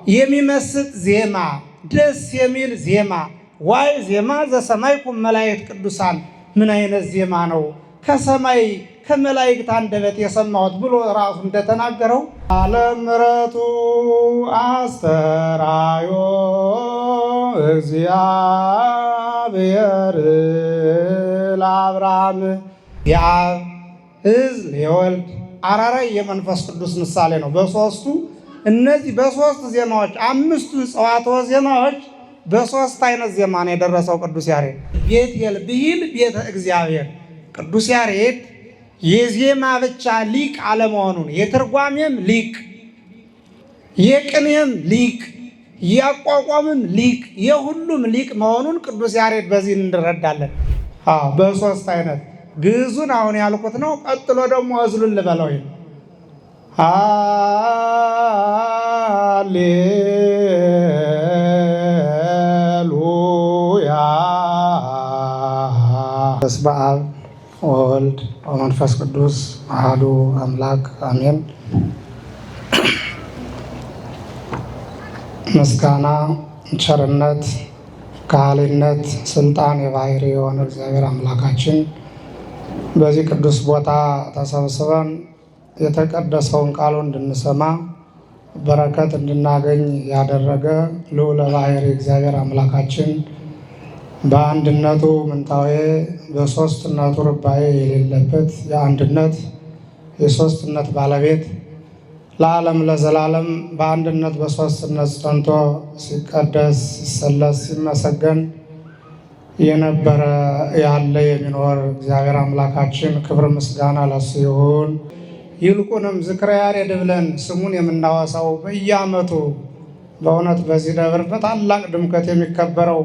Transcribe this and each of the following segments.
የሚመስጥ ዜማ፣ ደስ የሚል ዜማ። ዋይ ዜማ ዘሰማይኩ መላእክት ቅዱሳን፣ ምን አይነት ዜማ ነው ከሰማይ ከመላእክት አንደበት የሰማሁት ብሎ ራሱ እንደተናገረው ዓለም ምሕረቱ አስተራዮ እግዚአብሔር ለአብርሃም። የአብ ሕዝብ የወልድ አራራይ የመንፈስ ቅዱስ ምሳሌ ነው። በሶስቱ እነዚህ በሶስት ዜማዎች አምስቱ ጸዋትወ ዜማዎች በሶስት አይነት ዜማ ነው የደረሰው ቅዱስ ያሬድ። ቤቴል ብሂል ቤተ እግዚአብሔር። ቅዱስ ያሬድ የዜማ ብቻ ሊቅ አለመሆኑን የትርጓሜም ሊቅ፣ የቅኔም ሊቅ፣ የአቋቋምም ሊቅ፣ የሁሉም ሊቅ መሆኑን ቅዱስ ያሬድ በዚህ እንረዳለን። በሶስት አይነት ግዕዙን አሁን ያልኩት ነው። ቀጥሎ ደግሞ እዝሉን ልበለው ይል ሃሌሉያ። በስመ አብ ወወልድ ወመንፈስ ቅዱስ አሐዱ አምላክ አሜን። ምስጋና፣ ቸርነት፣ ካህሊነት፣ ስልጣን የባህሪ የሆነ እግዚአብሔር አምላካችን በዚህ ቅዱስ ቦታ ተሰብስበን የተቀደሰውን ቃሉ እንድንሰማ በረከት እንድናገኝ ያደረገ ልዑለ ባሕሪ እግዚአብሔር አምላካችን በአንድነቱ ምንታዌ በሦስትነቱ ርባኤ የሌለበት የአንድነት የሦስትነት ባለቤት ለዓለም ለዘላለም በአንድነት በሦስትነት ጸንቶ ሲቀደስ ሲሰለስ ሲመሰገን የነበረ ያለ የሚኖር እግዚአብሔር አምላካችን ክብር ምስጋና ለሱ ይሁን። ይልቁንም ዝክረ ያሬድ ብለን ስሙን የምናወሳው በየዓመቱ በእውነት በዚህ ደብር በታላቅ ድምቀት የሚከበረው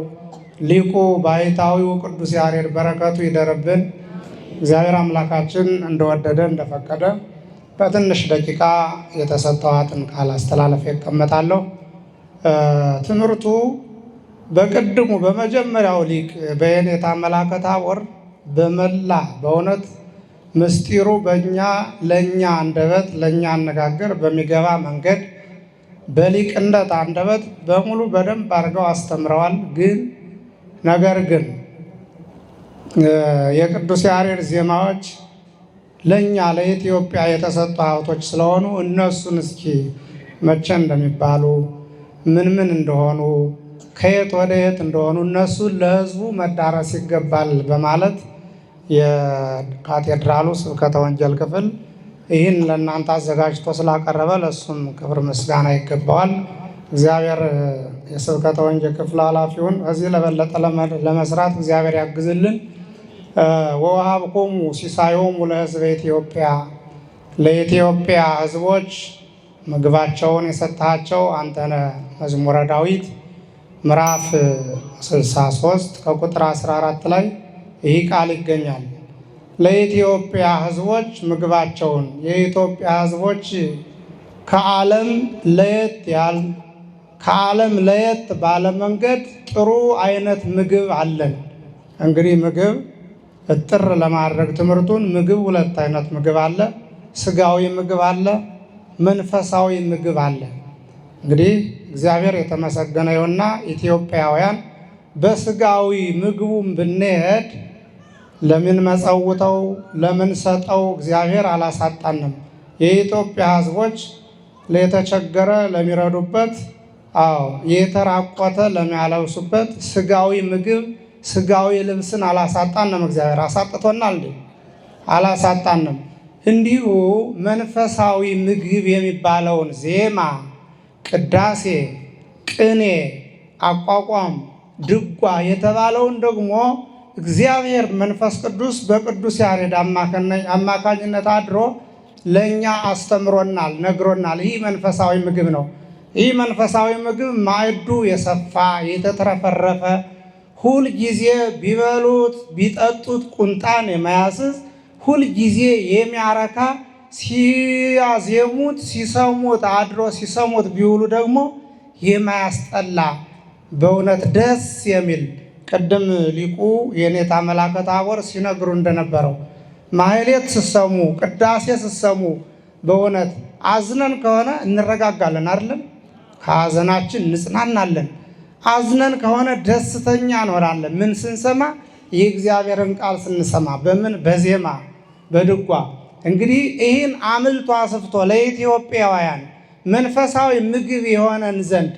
ሊቁ ባሕታዊው ቅዱስ ያሬድ በረከቱ ይደርብን። እግዚአብሔር አምላካችን እንደወደደ እንደፈቀደ በትንሽ ደቂቃ የተሰጠዋትን ቃል አስተላለፍ ይቀመጣለሁ። ትምህርቱ በቅድሙ በመጀመሪያው ሊቅ በየኔታ መላከ ታቦር በመላ በእውነት ምስጢሩ በእኛ ለእኛ አንደበት ለእኛ አነጋገር በሚገባ መንገድ በሊቅነት አንደበት በሙሉ በደንብ አድርገው አስተምረዋል። ነገር ግን የቅዱስ ያሬድ ዜማዎች ለእኛ ለኢትዮጵያ የተሰጡ ሀብቶች ስለሆኑ እነሱን እስኪ መቼ እንደሚባሉ ምን ምን እንደሆኑ ከየት ወደ የት እንደሆኑ እነሱን ለሕዝቡ መዳረስ ይገባል በማለት የካቴድራሉ ስብከተ ወንጌል ክፍል ይህን ለእናንተ አዘጋጅቶ ስላቀረበ ለእሱም ክብር ምስጋና ይገባዋል። እግዚአብሔር የስብከተ ወንጌል ክፍል ኃላፊውን እዚህ ለበለጠ ለመስራት እግዚአብሔር ያግዝልን። ወወሀብኩሙ ሲሳዮሙ ለሕዝበ ኢትዮጵያ፣ ለኢትዮጵያ ሕዝቦች ምግባቸውን የሰጣቸው አንተነ። መዝሙረ ዳዊት ምዕራፍ 63 ከቁጥር 14 ላይ ይህ ቃል ይገኛል። ለኢትዮጵያ ሕዝቦች ምግባቸውን። የኢትዮጵያ ሕዝቦች ከዓለም ለየት ባለ መንገድ ጥሩ አይነት ምግብ አለን። እንግዲህ ምግብ እጥር ለማድረግ ትምህርቱን ምግብ ሁለት አይነት ምግብ አለ። ስጋዊ ምግብ አለ፣ መንፈሳዊ ምግብ አለ። እንግዲህ እግዚአብሔር የተመሰገነ ይሁንና ኢትዮጵያውያን በስጋዊ ምግቡም ብንሄድ ለምን መጸውተው ለምን ሰጠው እግዚአብሔር አላሳጣንም። የኢትዮጵያ ሕዝቦች ለተቸገረ ለሚረዱበት፣ የተራቆተ ለሚያለብሱበት ስጋዊ ምግብ ስጋዊ ልብስን አላሳጣንም። እግዚአብሔር አሳጥቶናል እንዴ? አላሳጣንም። እንዲሁ መንፈሳዊ ምግብ የሚባለውን ዜማ፣ ቅዳሴ፣ ቅኔ፣ አቋቋም፣ ድጓ የተባለውን ደግሞ እግዚአብሔር መንፈስ ቅዱስ በቅዱስ ያሬድ አማካኝነት አድሮ ለእኛ አስተምሮናል፣ ነግሮናል። ይህ መንፈሳዊ ምግብ ነው። ይህ መንፈሳዊ ምግብ ማዕዱ የሰፋ የተትረፈረፈ ሁልጊዜ ቢበሉት ቢጠጡት ቁንጣን የማያስዝ ሁልጊዜ የሚያረካ ሲያዜሙት ሲሰሙት አድሮ ሲሰሙት ቢውሉ ደግሞ የማያስጠላ በእውነት ደስ የሚል ቅድም ሊቁ የኔታ መላከ ታቦር ሲነግሩ እንደነበረው ማህሌት ስሰሙ ቅዳሴ ስሰሙ በእውነት አዝነን ከሆነ እንረጋጋለን አይደለም? ከሐዘናችን እንጽናናለን። አዝነን ከሆነ ደስተኛ እንሆናለን። ምን ስንሰማ? የእግዚአብሔርን ቃል ስንሰማ። በምን? በዜማ በድጓ። እንግዲህ ይህን አምልቶ አስፍቶ ለኢትዮጵያውያን መንፈሳዊ ምግብ የሆነን ዘንድ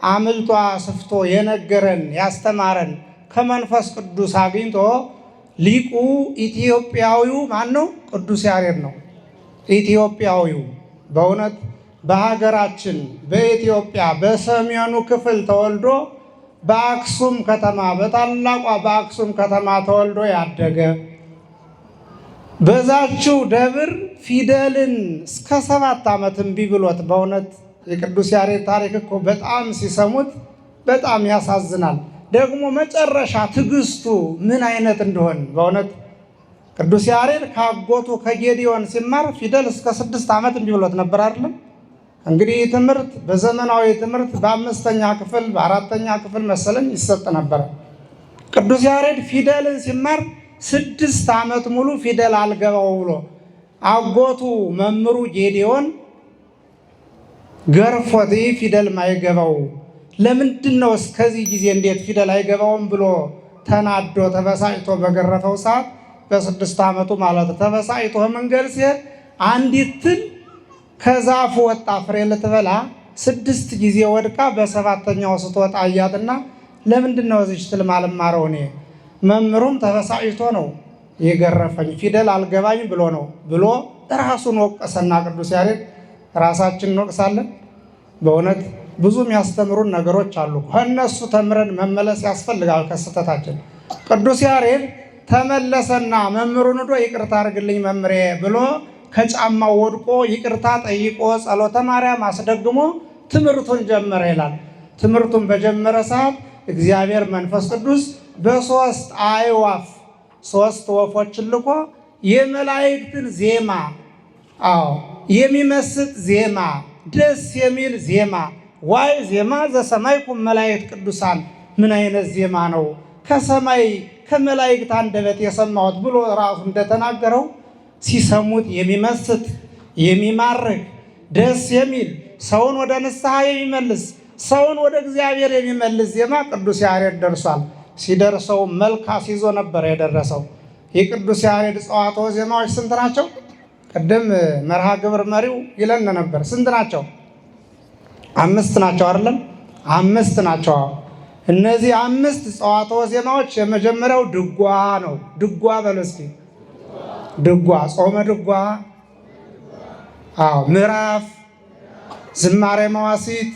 አምልቶ አስፍቶ የነገረን ያስተማረን ከመንፈስ ቅዱስ አግኝቶ ሊቁ ኢትዮጵያዊው ማን ነው? ቅዱስ ያሬድ ነው። ኢትዮጵያዊው በእውነት በሀገራችን በኢትዮጵያ በሰሜኑ ክፍል ተወልዶ በአክሱም ከተማ በታላቋ በአክሱም ከተማ ተወልዶ ያደገ በዛችው ደብር ፊደልን እስከ 7 ዓመት እምቢ ብሎት በእውነት የቅዱስ ያሬድ ታሪክ እኮ በጣም ሲሰሙት በጣም ያሳዝናል። ደግሞ መጨረሻ ትዕግስቱ ምን አይነት እንደሆን በእውነት ቅዱስ ያሬድ ካጎቱ ከጌዲዮን ሲማር ፊደል እስከ 6 ዓመት እምቢ ብሎት ነበር አይደለም። እንግዲህ ትምህርት በዘመናዊ ትምህርት በ5ኛ ክፍል በ4ኛ ክፍል መሰለኝ ይሰጥ ነበር። ቅዱስ ያሬድ ፊደልን ሲማር 6 ዓመት ሙሉ ፊደል አልገባው ብሎ አጎቱ መምህሩ ጌዲዮን ገርፎት ፊደል ማይገባው ለምንድን ነው እስከዚህ ጊዜ እንዴት ፊደል አይገባውም ብሎ ተናዶ ተበሳጭቶ በገረፈው ሰዓት በ6 ዓመቱ ማለት ተበሳጭቶ መንገድ ሲሄድ አንዲት ትል ከዛፉ ወጣ ፍሬ ልትበላ 6 ጊዜ ወድቃ በ7ኛው ስትወጣ አያትና ለምንድን ነው እዚች ትል ማልማረው እኔ? መምህሩም ተበሳጭቶ ነው የገረፈኝ ፊደል አልገባኝ ብሎ ነው ብሎ ራሱን ወቀሰና ቅዱስ ያሬድ ራሳችን እንወቅሳለን። በእውነት ብዙ የሚያስተምሩን ነገሮች አሉ። ከእነሱ ተምረን መመለስ ያስፈልጋል ከስህተታችን። ቅዱስ ያሬድ ተመለሰና መምህሩን ሄዶ ይቅርታ አድርግልኝ መምህሬ ብሎ ከጫማው ወድቆ ይቅርታ ጠይቆ ጸሎተ ማርያም አስደግሞ ትምህርቱን ጀመረ ይላል። ትምህርቱን በጀመረ ሰዓት እግዚአብሔር መንፈስ ቅዱስ በ3 አዕዋፍ 3 ወፎችን ልኮ የመላእክትን ዜማ የሚመስጥ ዜማ ደስ የሚል ዜማ ዋይ ዜማ ዘሰማይኩም መላእክት ቅዱሳን ምን አይነት ዜማ ነው ከሰማይ ከመላእክት አንደበት የሰማሁት ብሎ ራሱ እንደተናገረው ሲሰሙት የሚመስጥ የሚማርክ ደስ የሚል ሰውን ወደ ንስሐ የሚመልስ ሰውን ወደ እግዚአብሔር የሚመልስ ዜማ ቅዱስ ያሬድ ደርሷል። ሲደርሰው መልክ አስይዞ ነበር የደረሰው። የቅዱስ ያሬድ ጸዋትወ ዜማዎች ስንት ናቸው? ቅድም መርሃ ግብር መሪው ይለን ነበር። ስንት ናቸው? 5 ናቸው አይደለም? 5 ናቸው። እነዚህ 5 ጸዋትወ ዜማዎች የመጀመሪያው ድጓ ነው። ድጓ በሉ እስኪ። ድጓ ጾመ ድጓ፣ ምዕራፍ፣ ዝማሬ መዋሥዕት፣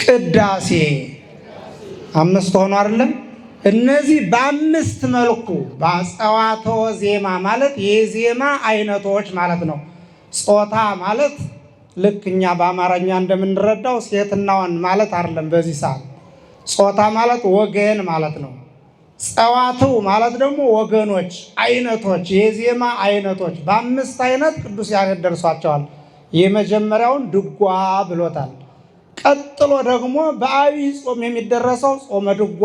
ቅዳሴ 5 ሆኖ አይደለም? እነዚህ በ5 መልኩ በጸዋትወ ዜማ ማለት የዜማ አይነቶች ማለት ነው። ጾታ ማለት ልክ እኛ በአማርኛ እንደምንረዳው ሴትና ወንድ ማለት አይደለም። በዚህ ሰዓት ጾታ ማለት ወገን ማለት ነው። ጸዋትው ማለት ደግሞ ወገኖች፣ አይነቶች፣ የዜማ አይነቶች በ5 አይነት ቅዱስ ያሬድ ደርሷቸዋል። የመጀመሪያውን ድጓ ብሎታል። ቀጥሎ ደግሞ በዐቢይ ጾም የሚደረሰው ጾመ ድጓ፣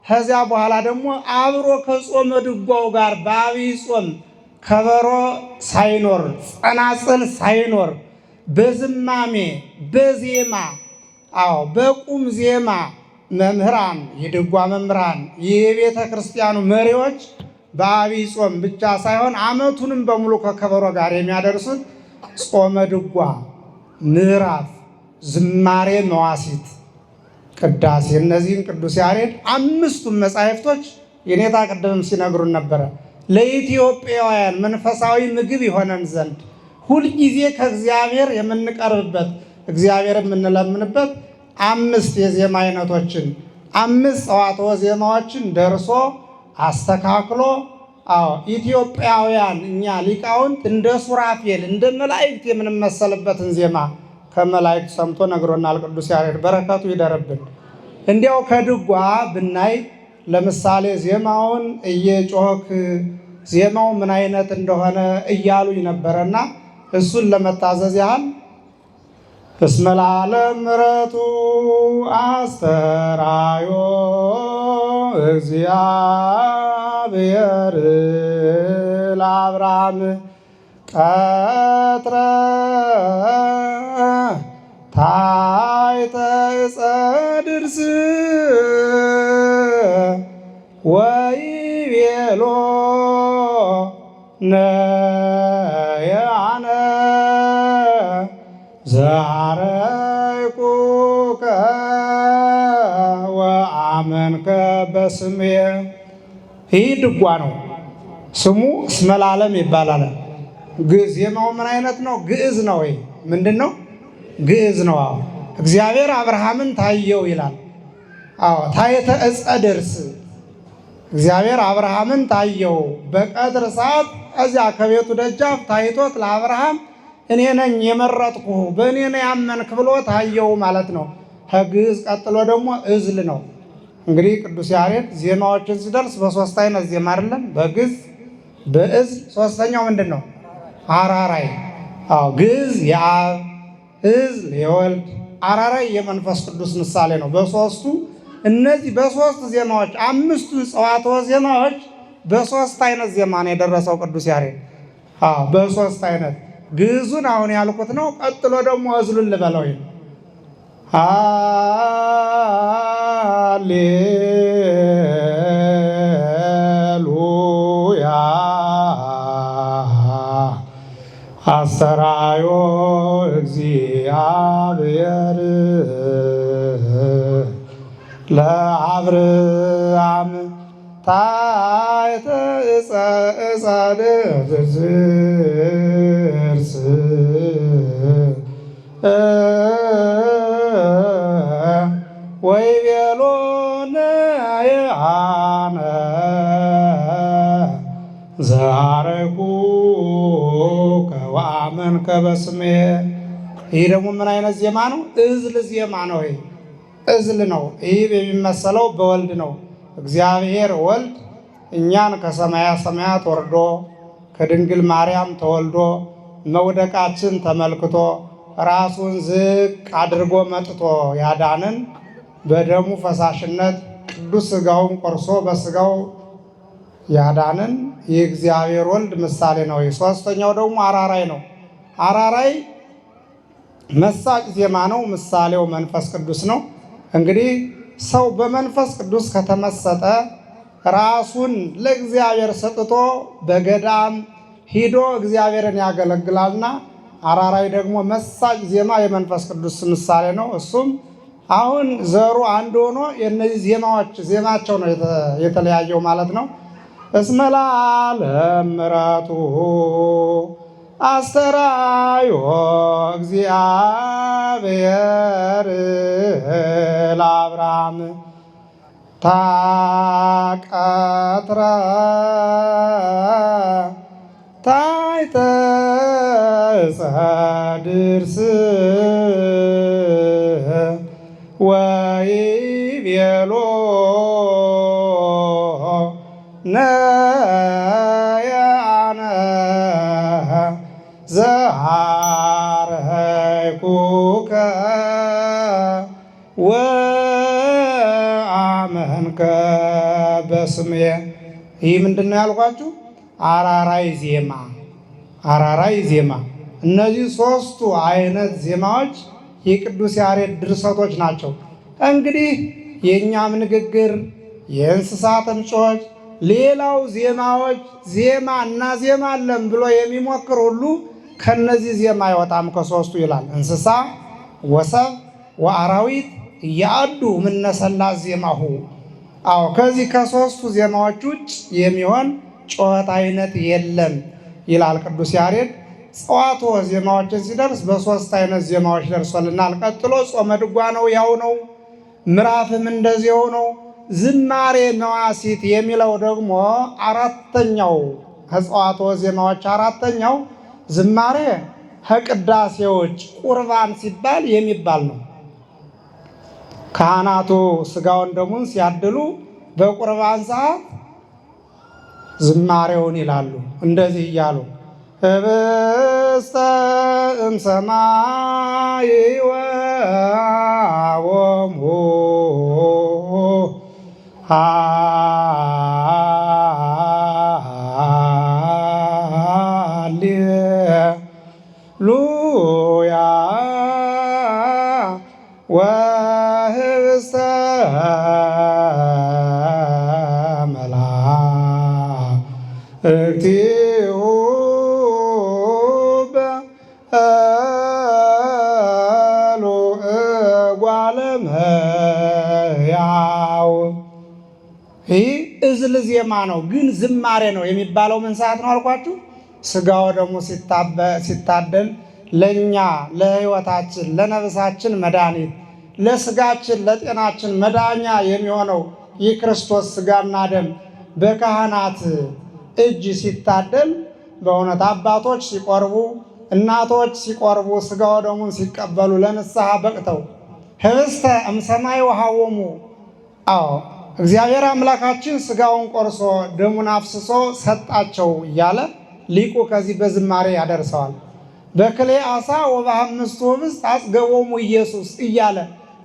ከዚያ በኋላ ደግሞ አብሮ ከጾመ ድጓው ጋር በዐቢይ ጾም ከበሮ ሳይኖር ጸናጽል ሳይኖር በዝማሜ በዜማ በቁም ዜማ መምህራን የድጓ መምህራን የቤተ ክርስቲያኑ መሪዎች በዐቢይ ጾም ብቻ ሳይሆን ዓመቱንም በሙሉ ከከበሮ ጋር የሚያደርሱት ጾመ ድጓ፣ ምዕራፍ፣ ዝማሬ መዋሥዕት፣ ቅዳሴ እነዚህን ቅዱስ ያሬድ 5ቱም መጻሕፍቶች የኔታ ቅድምም ሲነግሩን ነበረ ለኢትዮጵያውያን መንፈሳዊ ምግብ ይሆነን ዘንድ ሁልጊዜ ከእግዚአብሔር የምንቀርብበት እግዚአብሔር የምንለምንበት 5 የዜማ አይነቶችን 5 ጸዋትወ ዜማዎችን ደርሶ አስተካክሎ ኢትዮጵያውያን እኛ ሊቃውንት እንደ ሱራፌል እንደ መላእክት የምንመሰልበትን ዜማ ከመላእክት ሰምቶ ነግሮናል ቅዱስ ያሬድ። በረከቱ ይደርብን። እንዲያው ከድጓ ብናይ ለምሳሌ ዜማውን እየጮክ ዜማው ምን አይነት እንደሆነ እያሉኝ ነበረና እሱን ለመታዘዝ ያህል እስመ ለዓለም ምሕረቱ አስተርአዮ እግዚአብሔር ለአብርሃም ቀትረ ታቦተ ታሕተ ዕፀ ድርስ ወይቤሎ ነየአነ ዘአርአይኩከ ወአመንከ በስሜ። ይህ ድጓ ነው። ስሙ እስመ ለዓለም ይባላል። ዜማው ምን አይነት ነው? ግዕዝ ነው ወይ ምንድን ነው? ግዕዝ ነው። አዎ እግዚአብሔር አብርሃምን ታየው ይላል። አዎ ታሕተ ዕፀ ድርስ እግዚአብሔር አብርሃምን ታየው በቀትር ሰዓት እዚያ ከቤቱ ደጃፍ ታይቶት ለአብርሃም እኔ ነኝ የመረጥኩ በእኔ ነው ያመንክ ብሎ ታየው ማለት ነው። ከግዕዝ ቀጥሎ ደግሞ እዝል ነው። እንግዲህ ቅዱስ ያሬድ ዜማዎችን ሲደርስ በሶስት አይነት ዜማ አይደለም፣ በግዕዝ በእዝል፣ ሶስተኛው ምንድን ነው? አራራይ። አዎ ግዕዝ የአብ እዝል የወልድ አራራይ የመንፈስ ቅዱስ ምሳሌ ነው። በሶስቱ እነዚህ በሶስት ዜማዎች አምስቱ ጸዋትወ ዜማዎች በሶስት አይነት ዜማ ነው የደረሰው ቅዱስ ያሬድ። አዎ በሶስት አይነት ግዕዙን አሁን ያልኩት ነው። ቀጥሎ ደግሞ እዝሉን ልበለው። ሃሌሉያ አስተርአዮ እግዚአብሔር ለአብርሃም ታሕተ ዕፀ ድርስ ወይቤሎ ነየአነ ዘአርአይኩከ ወአመንከ በስሜ። ይህ ደግሞ ምን አይነት ዜማ ነው? እዝል ዜማ ነው። ይሄ እዝል ነው። ይህ የሚመሰለው በወልድ ነው። እግዚአብሔር ወልድ እኛን ከሰማያ ሰማያት ወርዶ ከድንግል ማርያም ተወልዶ መውደቃችን ተመልክቶ ራሱን ዝቅ አድርጎ መጥቶ ያዳንን በደሙ ፈሳሽነት ቅዱስ ሥጋውን ቆርሶ በሥጋው ያዳንን የእግዚአብሔር ወልድ ምሳሌ ነው። ሶስተኛው ደግሞ አራራይ ነው። አራራይ መሳጭ ዜማ ነው። ምሳሌው መንፈስ ቅዱስ ነው። እንግዲህ ሰው በመንፈስ ቅዱስ ከተመሰጠ ራሱን ለእግዚአብሔር ሰጥቶ በገዳም ሂዶ እግዚአብሔርን ያገለግላልና፣ አራራይ ደግሞ መሳጭ ዜማ የመንፈስ ቅዱስ ምሳሌ ነው። እሱም አሁን ዘሩ አንድ ሆኖ የእነዚህ ዜማዎች ዜማቸው ነው የተለያየው ማለት ነው። እስመ ለዓለም ምሕረቱ አስተርአዮ እግዚአብሔር ለአብርሃም ታቀትረ ታሕተ ዕፀ ድርስ ወይቤሎ ነየአነ ዘአርአይኩከ ወአመንከ በስሜ። ይህ ምንድን ነው ያልኳችሁ? አራራይ ዜማ። አራራይ ዜማ። እነዚህ ሶስቱ አይነት ዜማዎች የቅዱስ ያሬድ ድርሰቶች ናቸው። እንግዲህ የእኛም ንግግር፣ የእንስሳትም ጮች፣ ሌላው ዜማዎች ዜማ እና ዜማ አለን ብሎ የሚሞክር ሁሉ ከነዚህ ዜማ አይወጣም ከሶስቱ ይላል። እንስሳ ወሰብ ወአራዊት እያአዱ ምነሰላት ዜማሁ። አዎ ከዚህ ከሶስቱ ዜማዎች ውጭ የሚሆን ጮኸት አይነት የለም ይላል ቅዱስ ያሬድ። ጸዋትወ ዜማዎችን ሲደርስ በሶስት አይነት ዜማዎች ደርሶልናል። ቀጥሎ ጾመ ድጓ ነው፣ ያው ነው። ምዕራፍም እንደዚያው ነው። ዝማሬ መዋሲት የሚለው ደግሞ አራተኛው ከጸዋትወ ዜማዎች አራተኛው ዝማሬ ከቅዳሴዎች ቁርባን ሲባል የሚባል ነው። ካህናቱ ስጋውን ደሙን ሲያድሉ በቁርባን ሰዓት ዝማሬውን ይላሉ። እንደዚህ እያሉ ህብስተ እምሰማይ ወአቦሙ ሃሌሉያ ወህብስተ መላእክቲሁ በሉ እጓለ እመሕያው። ይህ እዝል ዜማ ነው፣ ግን ዝማሬ ነው የሚባለው ምን ሰዓት ነው አልኳችሁ? ስጋው ደግሞ ሲታደል ለእኛ ለሕይወታችን ለነፍሳችን መድኃኒት ለስጋችን ለጤናችን መዳኛ የሚሆነው የክርስቶስ ስጋና ደም በካህናት እጅ ሲታደል በእውነት አባቶች ሲቆርቡ እናቶች ሲቆርቡ ስጋው ደሙን ሲቀበሉ ለንስሐ በቅተው ህብስተ እምሰማይ ወሀቦሙ። አዎ እግዚአብሔር አምላካችን ስጋውን ቆርሶ ደሙን አፍስሶ ሰጣቸው እያለ ሊቁ ከዚህ በዝማሬ ያደርሰዋል። በክሌ ዓሣ ወበአምስቱ ኅብስት አጽገቦሙ ኢየሱስ እያለ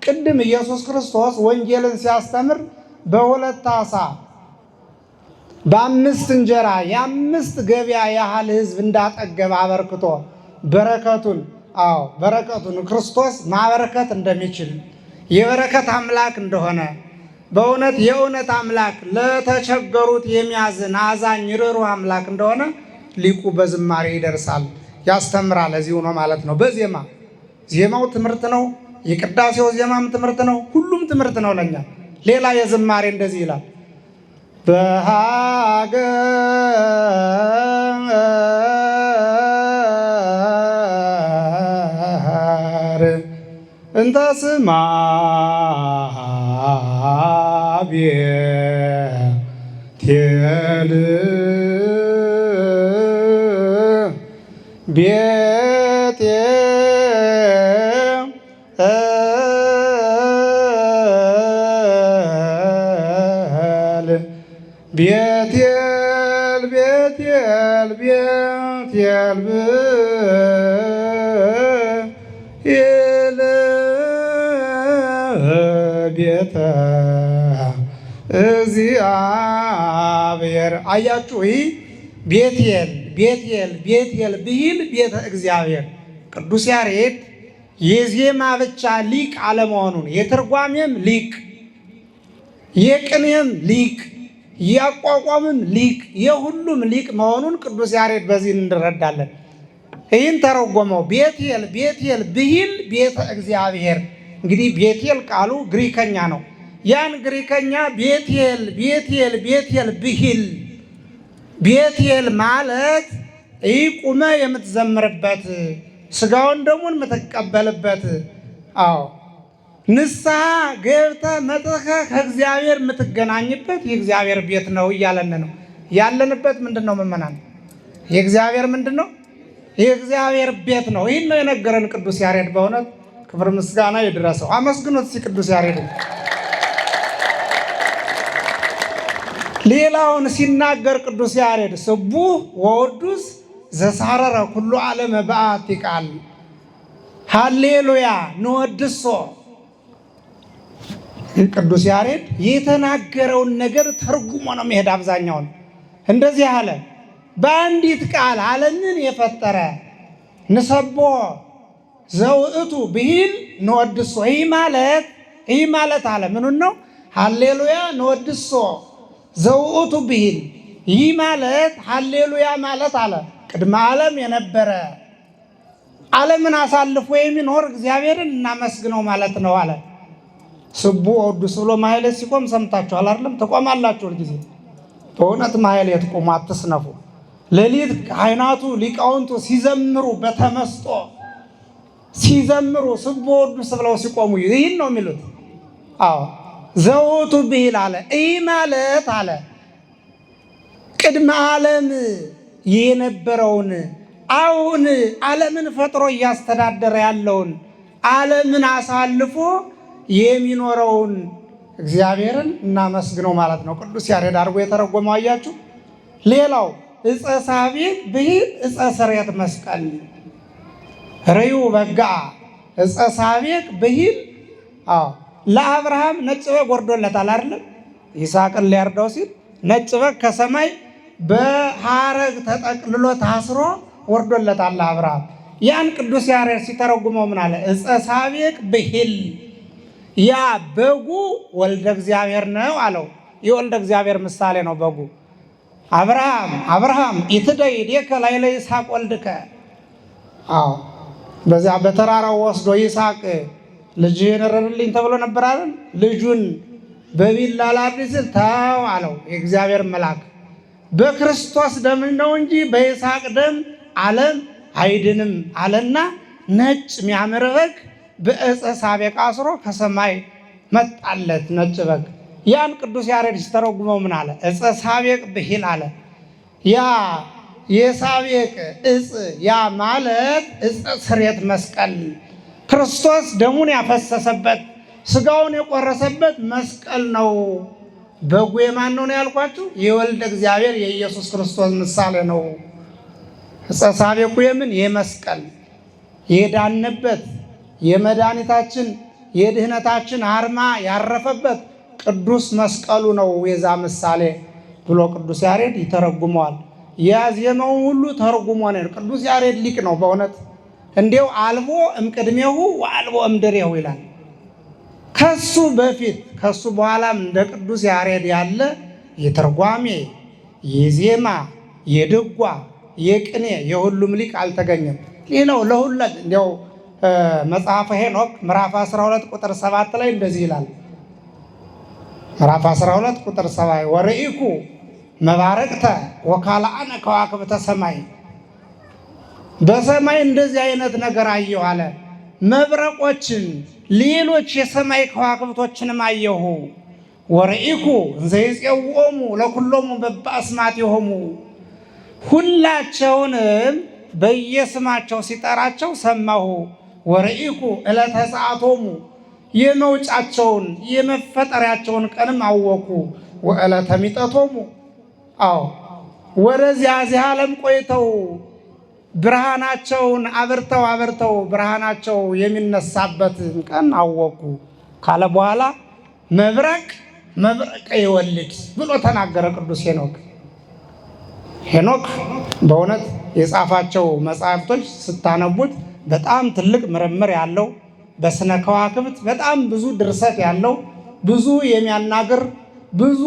ቅድም ኢየሱስ ክርስቶስ ወንጌልን ሲያስተምር በሁለት ዓሣ በአምስት እንጀራ የአምስት ገበያ ያህል ሕዝብ እንዳጠገበ አበርክቶ በረከቱን ክርስቶስ ማበረከት እንደሚችል የበረከት አምላክ እንደሆነ በእውነት የእውነት አምላክ ለተቸገሩት የሚያዝን አዛኝ ርኅሩህ አምላክ እንደሆነ ሊቁ በዝማሬ ይደርሳል፣ ያስተምራል። እዚሁ ነው ማለት ነው። ዜማው ትምህርት ነው። የቅዳሴው ዜማም ትምህርት ነው። ሁሉም ትምህርት ነው ለኛ። ሌላ የዝማሬ እንደዚህ ይላል በሀገር እንተ ስማ ቤቴል ቤቴል ቤተ እግዚአብሔር። አያችሁ ይህ ቤቴል ብሂል ቤተ እግዚአብሔር። ቅዱስ ያሬድ የዜማ ብቻ ሊቅ አለመሆኑን የትርጓሜም ሊቅ የቅኔም ሊቅ ያቋቋምም ሊቅ የሁሉም ሊቅ መሆኑን ቅዱስ ያሬድ በዚህ እንረዳለን። ይህን ተረጎመው ቤቴል ብሂል ቤተ እግዚአብሔር። እንግዲህ ቤቴል ቃሉ ግሪከኛ ነው። ያን ግሪከኛ ቤቴል ብሂል ቤቴል ማለት ይህ ቁመ የምትዘምርበት ስጋውን ደሙን የምትቀበልበት ንስሐ ገብተህ መጥተህ ከእግዚአብሔር የምትገናኝበት የእግዚአብሔር ቤት ነው እያለን ነው ያለንበት። ምንድን ነው ምእመናን? የእግዚአብሔር ምንድን ነው? የእግዚአብሔር ቤት ነው። ይህን ነው የነገረን ቅዱስ ያሬድ። በእውነት ክብር ምስጋና ይድረሰው። አመስግኖት ሲ ቅዱስ ያሬድ። ሌላውን ሲናገር ቅዱስ ያሬድ ስቡሕ ወውዱስ ዘሳረረ ኩሉ ዓለም በአቲ ቃል ሃሌሉያ ንወድሶ። ቅዱስ ያሬድ የተናገረውን ነገር ተርጉሞ ነው የሚሄድ። አብዛኛውን እንደዚህ አለ። በአንዲት ቃል ዓለምን የፈጠረ ንሰቦ ዘውእቱ ብሂል ንወድሶ። ይህ ማለት አለ ምኑን ነው? ሃሌሉያ ንወድሶ ዘውእቱ ብሂል። ይህ ማለት ሃሌሉያ ማለት አለ ቅድመ ዓለም የነበረ ዓለምን አሳልፎ የሚኖር እግዚአብሔርን እናመስግነው ማለት ነው አለ። ስቡሕ ወውዱስ ብሎ ማሕሌት ሲቆም ሰምታችኋል አይደለም? ትቆማላችሁ ሁልጊዜ። በእውነት ማሕሌት ቁሙ፣ አትስነፉ። ሌሊት ካህናቱ ሊቃውንቱ ሲዘምሩ በተመስጦ ሲዘምሩ ስቡሕ ወውዱስ ብለው ሲቆሙ ይህን ነው የሚሉት። ዘውእቱ ብሂል አለ። ይህ ማለት አለ ቅድመ ዓለም የነበረውን አሁን ዓለምን ፈጥሮ እያስተዳደረ ያለውን ዓለምን አሳልፎ የሚኖረውን እግዚአብሔርን እናመስግነው ማለት ነው። ቅዱስ ያሬድ አድርጎ የተረጎመው አያችሁ። ሌላው ዕፀ ሳቤቅ ብሂል ዕፀ ስርየት መስቀል ርዩ በጋ። ዕፀ ሳቤቅ ብሂል ለአብርሃም ነጭ በግ ወርዶለታል አይደለም? ይስሐቅን ሊያርደው ሲል ነጭ በግ ከሰማይ በሐረግ ተጠቅልሎ ታስሮ ወርዶለታል አብርሃም። ያን ቅዱስ ያሬድ ሲተረጉመው ምን አለ? ዕፀ ሳቤቅ ብሂል ያ በጉ ወልደ እግዚአብሔር ነው አለው። የወልደ እግዚአብሔር ምሳሌ ነው በጉ። አብርሃም ኢትደይ ዴከ ላዕለ ይስሐቅ ወልድከ። አዎ በዚያ በተራራው ወስዶ ይስሐቅ ልጅህን እረድልኝ ተብሎ ነበር አይደል? ልጁን በቢላ ላርድ ሲል ተው አለው የእግዚአብሔር መልአክ። በክርስቶስ ደም ነው እንጂ በይስሐቅ ደም ዓለም አይድንም አለና ነጭ የሚያምር በግ በዕፀ ሳቤቅ አስሮ ከሰማይ መጣለት ነጭ በግ። ያን ቅዱስ ያሬድ ሲተረጉመው ምን አለ? ዕፀ ሳቤቅ ብሂል አለ። ያ የሳቤቅ ዕፅ ያ ማለት ዕፀ ስሬት መስቀል፣ ክርስቶስ ደሙን ያፈሰሰበት ስጋውን የቆረሰበት መስቀል ነው። በጉ የማን ነው ያልኳችሁ? የወልደ እግዚአብሔር የኢየሱስ ክርስቶስ ምሳሌ ነው። ዕፀ ሳቤቁ የምን የመስቀል የዳንበት የመድኃኒታችን የድህነታችን አርማ ያረፈበት ቅዱስ መስቀሉ ነው የዛ ምሳሌ ብሎ ቅዱስ ያሬድ ይተረጉመዋል። ያዜመውን ሁሉ ተርጉሞ ነው። ቅዱስ ያሬድ ሊቅ ነው በእውነት። እንዲው አልቦ እምቅድሜሁ ወአልቦ እምድሬሁ ይላል። ከሱ በፊት ከሱ በኋላም እንደ ቅዱስ ያሬድ ያለ የትርጓሜ የዜማ የድጓ የቅኔ የሁሉም ሊቅ አልተገኘም። ሌላው ለሁለት እንዲያው መጽሐፈ ሄኖክ ምዕራፍ 12 ቁጥር 7 ላይ እንደዚህ ይላል። ምዕራፍ 12 ቁጥር 7 ወርኢኩ መባረቅተ ወካልአነ ከዋክብተ ሰማይ፣ በሰማይ እንደዚህ አይነት ነገር አየሁ አለ። መብረቆችን ሌሎች የሰማይ ከዋክብቶችንም አየሁ። ወርኢኩ እንዘ ይፄውኦሙ ለኩሎሙ በበአስማቲሆሙ፣ ሁላቸውንም በየስማቸው ሲጠራቸው ሰማሁ። ወርኢኩ ዕለተ ሰዓቶሙ፣ የመውጫቸውን የመፈጠሪያቸውን ቀንም አወኩ። ወዕለተ ሚጠቶሙ፣ አዎ ወደዚህ ዓለም ቆይተው ብርሃናቸውን አብርተው ብርሃናቸው የሚነሳበትን ቀን አወኩ ካለ በኋላ መብረቅ ይወልድ ብሎ ተናገረ ቅዱስ ሄኖክ። ሄኖክ በእውነት የጻፋቸው መጽሐፍቶች ስታነቡት በጣም ትልቅ ምርምር ያለው በስነ ከዋክብት በጣም ብዙ ድርሰት ያለው ብዙ የሚያናግር ብዙ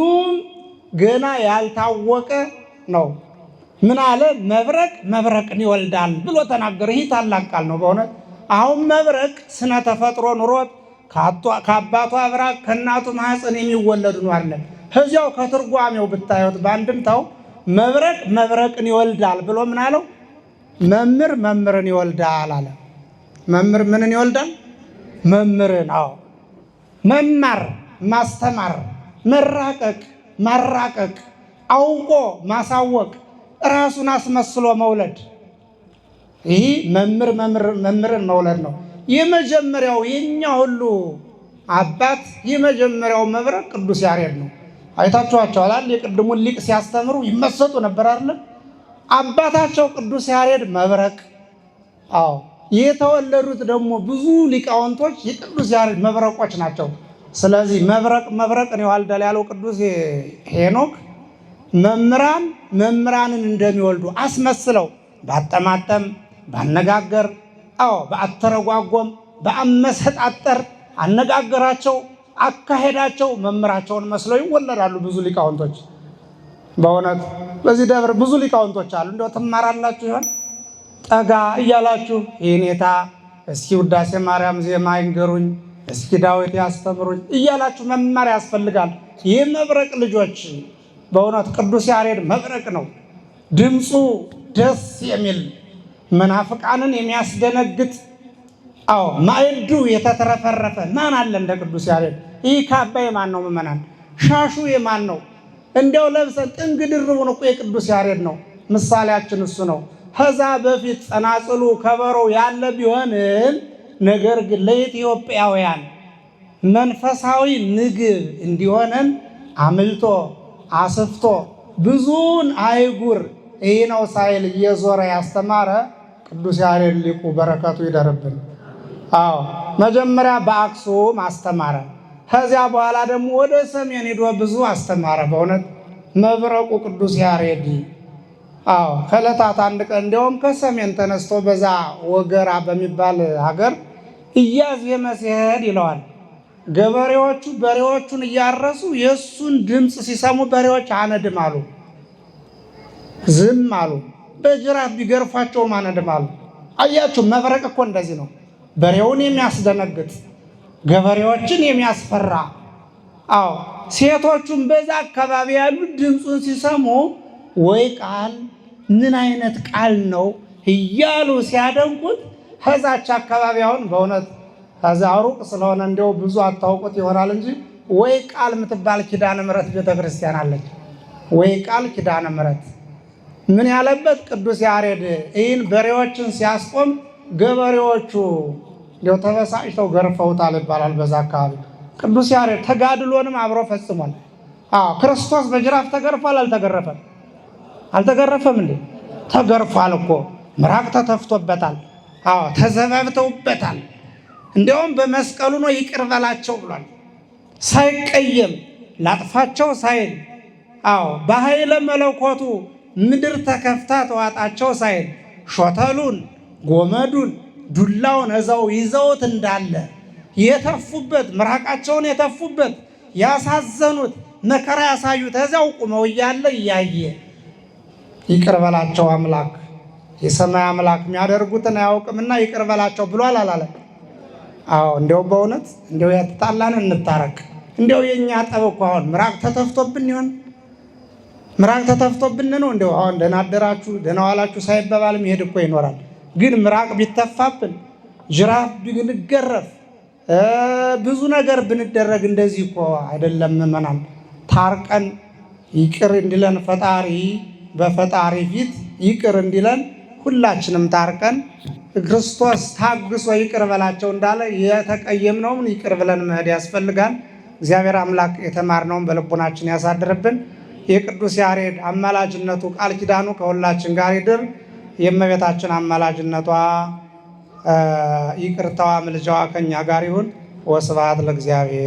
ገና ያልታወቀ ነው። ምን አለ? መብረቅን ይወልዳል ብሎ ተናገረ። ይህ ታላቅ ቃል ነው በእውነት። አሁን መብረቅ ስነ ተፈጥሮ ኑሮት ከአባቱ አብራክ ከእናቱ ማህፀን የሚወለዱ ነው አለ። ከዚያው ከትርጓሜው ብታዩት በአንድምታው መብረቅን ይወልዳል ብሎ ምን አለው? መምህርን ይወልዳል አለ። መምህር ምንን ይወልዳል? መምህርን። አዎ መማር፣ ማስተማር፣ ማራቀቅ፣ አውቆ ማሳወቅ፣ ራሱን አስመስሎ መውለድ። ይህ መምህርን መውለድ ነው። የመጀመሪያው የኛ ሁሉ አባት የመጀመሪያው መብረቅ ቅዱስ ያሬድ ነው። አይታችኋቸዋል። የቅድሙን ሊቅ ሲያስተምሩ ይመሰጡ ነበር አይደል? አባታቸው ቅዱስ ያሬድ መብረቅ። አዎ የተወለዱት ደግሞ ብዙ ሊቃውንቶች የቅዱስ ያሬድ መብረቆች ናቸው። ስለዚህ መብረቅን ይወልዳል ያለው ቅዱስ ሄኖክ መምህራንን እንደሚወልዱ አስመስለው ባጠማጠም፣ ባነጋገር፣ በአተረጓጎም፣ በአመሰጣጠር አነጋገራቸው፣ አካሄዳቸው መምህራቸውን መስለው ይወለዳሉ ብዙ ሊቃውንቶች። በእውነት በዚህ ደብር ብዙ ሊቃውንቶች አሉ። እንደው ትማራላችሁ ይሆን? ጠጋ እያላችሁ የኔታ እስኪ ውዳሴ ማርያም ዜማ ይንገሩኝ፣ እስኪ ዳዊት ያስተምሩኝ እያላችሁ መማር ያስፈልጋል። ይህ መብረቅ ልጆች በእውነት ቅዱስ ያሬድ መብረቅ ነው። ድምፁ ደስ የሚል መናፍቃንን የሚያስደነግጥ ማዕዱ የተትረፈረፈ ማን አለ እንደ ቅዱስ ያሬድ? ይህ ካባ የማን ነው? ምእመናን ሻሹ የማን ነው? እንዲያው ለብሰን ጥንግ ድርቡን እኮ የቅዱስ ያሬድ ነው። ምሳሌያችን እሱ ነው። ከዛ በፊት ጸናጽሉ ከበሮው ያለ ቢሆንም ነገር ግን ለኢትዮጵያውያን መንፈሳዊ ምግብ እንዲሆነን አምልቶ አስፍቶ ብዙን አይጉር ይህ ነው ሳይል እየዞረ ያስተማረ ቅዱስ ያሬድ ሊቁ በረከቱ ይደርብን። መጀመሪያ በአክሱም አስተማረ። ከዚያ በኋላ ደግሞ ወደ ሰሜን ሄዶ ብዙ አስተማረ። በእውነት መብረቁ ቅዱስ ያሬድ ከዕለታት አንድ ቀን እንዲያውም ከሰሜን ተነስቶ በዛ ወገራ በሚባል ሀገር እያዜመ ሲሄድ ይለዋል ገበሬዎቹ በሬዎቹን እያረሱ የእሱን ድምፅ ሲሰሙ በሬዎች አነድም አሉ፣ ዝም አሉ። በጅራፍ ቢገርፏቸውም አነድም አሉ። አያችሁ፣ መብረቅ እኮ እንደዚህ ነው። በሬውን የሚያስደነግጥ ገበሬዎችን የሚያስፈራ። አዎ ሴቶቹም በዛ አካባቢ ያሉ ድምፁን ሲሰሙ ወይ ቃል ምን አይነት ቃል ነው እያሉ ሲያደንቁት ከዛች አካባቢ አሁን በእውነት ከዛ ሩቅ ስለሆነ እንዲያው ብዙ አታውቁት ይሆናል እንጂ ወይ ቃል የምትባል ኪዳነ ምሕረት ቤተክርስቲያን አለች። ወይ ቃል ኪዳነ ምሕረት ምን ያለበት ቅዱስ ያሬድ ይህን በሬዎችን ሲያስቆም ገበሬዎቹ እንዲያው ተበሳጭተው ገርፈውታል ይባላል በዛ አካባቢ። ቅዱስ ያሬድ ተጋድሎንም አብሮ ፈጽሟል። ክርስቶስ በጅራፍ ተገርፏል አልተገረፈም? አልተገረፈም እንዴ? ተገርፏል እኮ። ምራቅ ተተፍቶበታል። ተዘባብተውበታል። እንዲያውም በመስቀሉ ነው ይቅር በላቸው ብሏል። ሳይቀየም ላጥፋቸው ሳይል በኃይለ መለኮቱ ምድር ተከፍታ ተዋጣቸው ሳይል ሾተሉን፣ ጎመዱን፣ ዱላውን እዛው ይዘውት እንዳለ የተፉበት ምራቃቸውን የተፉበት ያሳዘኑት መከራ ያሳዩት እዛው ቁመው እያለ እያየ ይቅር በላቸው አምላክ የሰማይ አምላክ የሚያደርጉትን አያውቅምና ይቅር በላቸው ብሏል አላለም? እንዲያው በእውነት እንዲያው ያጣላን እንታረቅ። እንዲያው የኛ ጠብ እኮ አሁን ምራቅ ተተፍቶብን ይሆን? ምራቅ ተተፍቶብን ነው እንዲያው አሁን ደህና አደራችሁ ደህና ዋላችሁ ሳይባባልም ይሄድ እኮ ይኖራል። ግን ምራቅ ቢተፋብን ጅራፍ ብንገረፍ ብዙ ነገር ብንደረግ እንደዚህ እኮ አይደለም። ምእመናን ታርቀን ይቅር እንዲለን ፈጣሪ በፈጣሪ ፊት ይቅር እንዲለን ሁላችንም ታርቀን ክርስቶስ ታግሶ ይቅር በላቸው እንዳለ የተቀየምነውን ይቅር ብለን መሄድ ያስፈልጋል። እግዚአብሔር አምላክ የተማርነውን በልቡናችን ያሳድርብን። የቅዱስ ያሬድ አማላጅነቱ ቃል ኪዳኑ ከሁላችን ጋር ይድር። የእመቤታችን አማላጅነቷ ይቅርታዋ ምልጃዋ ከኛ ጋር ይሁን። ወስብሐት ለእግዚአብሔር።